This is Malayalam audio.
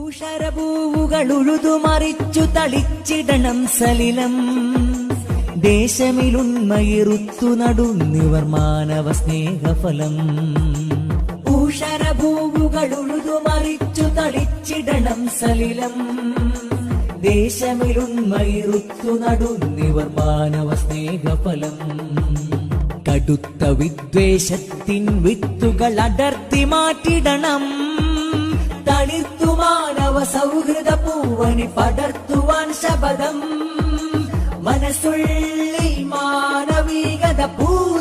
ഊഷരപൂവുകൾ ഉഴുതുമറിച്ചു തളിച്ചിടണം സലിലം. ദേശമിലുണ്മയിറുത്തു നടുന്നിവർ മാനവ സ്നേഹഫലം. ഊഷരപൂവുകൾ ഉഴുതുമറിച്ചു തളിച്ചിടണം സലിലം. ദേശമിലുണ്മയിറുത്തു നടുന്നിവർ മാനവ സ്നേഹഫലം. കടുത്ത വിദ്വേഷത്തിൻ വിത്തുകൾ അടർത്തി മാറ്റിടണം. തളിർത്തു മാനവ സൗഹൃദ പൂവനി പടർത്തുവാൻ ശപഥം. മനസ്സുള്ളിൽ മാനവികത പൂ